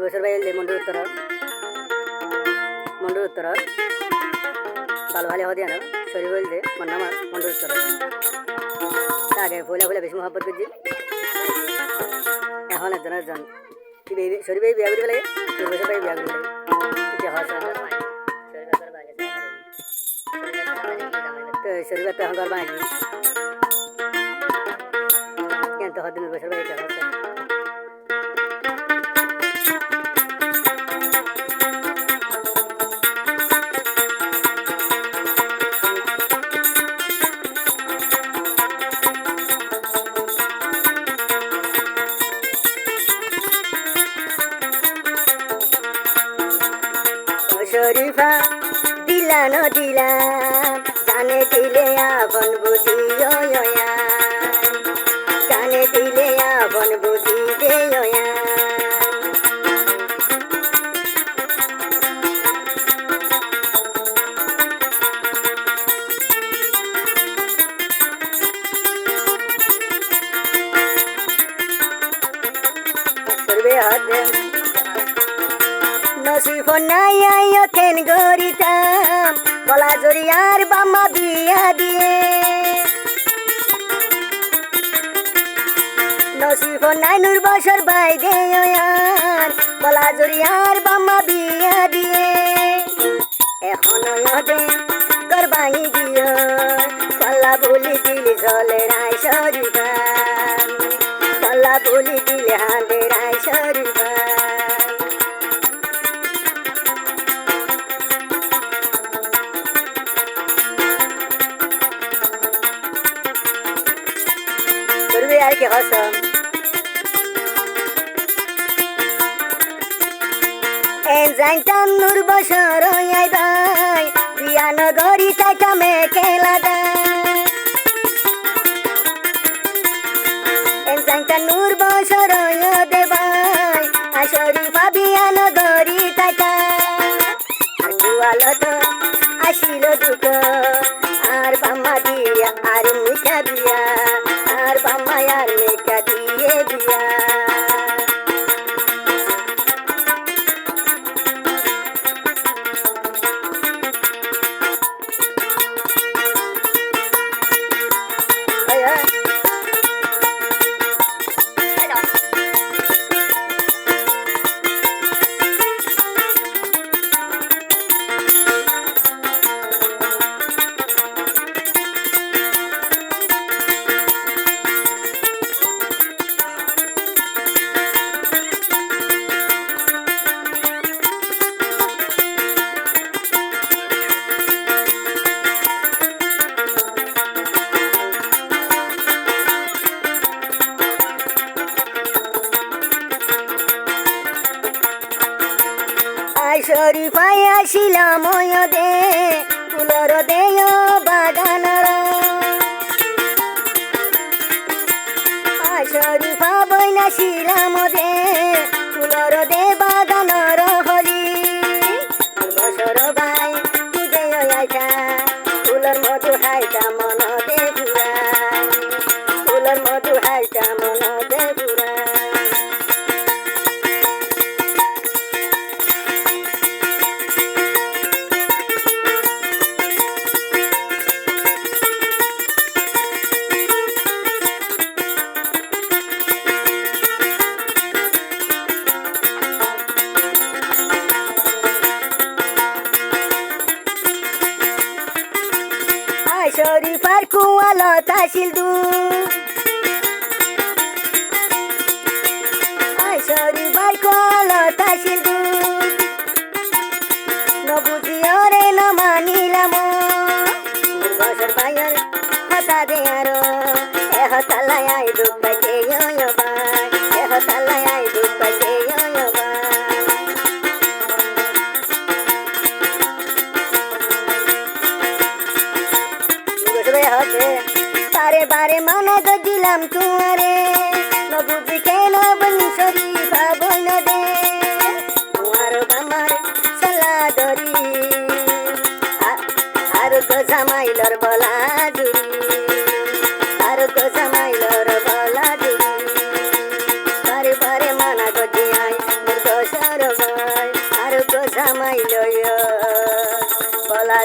বছর বাইলে মন্ডুর উত্তর ভালো ভালো হদিয়া না শরীর বলতে মন আমার মন্ডুর উত্তর আগে ফুলে ফুলে বেশি মহব্বত করছি এখন একজন শরীর ভাই বিয়া করি লাগে তোর বছর ভাই বিয়া করি লাগে তো শরীর তো এখন করবা নাকি কিন্তু হদিন বছর ভাই কেন শরীফা দিলা ন দিলা জানে দিলে আপন বুঝি জানে দিলে আপন বুঝি দে নসিব নাই কেন গরিতাম বলা জরিয়ার বাম্মা বিয়া দিয়ে নসিব নাই নূর বছর বাই দে বলা জরিয়ার বাম্মা বিয়া দিয়ে এখন দে তোর ভাঙি গিয়ে কল্লা বলি দিলি জলে রায় শরীফা কল্লা বলি দিলে হাঁদে রায় শরীফা আর কি হসম জানতাম নূর বছর ভাই বিয়া নগরী তাইটা মেখেলা জানতাম নূর বছর দে ভাই শরীফা বিয়া নগরী তাইটা আর কুয়াল তো আসিল দুঃখ আর বাম্মা দিয়া আর মিঠা দিয়া আর বাম্মা আর মেকা দিয়ে দিয়া শরীফাই আসিলাম দে ফুলর দেয় বাগানর শরীফা বইনাছিলাম দে ফুলর দে বাগানর হলি বছর ভাই তুদে আইতা ফুলর মধু হাইতা মন দে পুরা ফুলর মধু হাইতা মন দে পুরা শরীফার কুয়ালো তাসিল দু শরীফার কুয়ালো তাসিল দু নবুঝিও রে ন মানিলাম বছর বাইর হতা দে আরো এহতালাই আই দুঃখ পাইতে ভাই এহতালাই আই দুঃখ পাইতে বারে বারে মানা তো দিলাম তোমারে নবুঝি কেন বলি শরীফা বল দে তোমার আমার সালা ধরি আর গো জামাইলর বলা জুরি আর গো জামাইলর বলা জুরি বারে বারে মানা তো দিয়াই দোষর মাইল বলা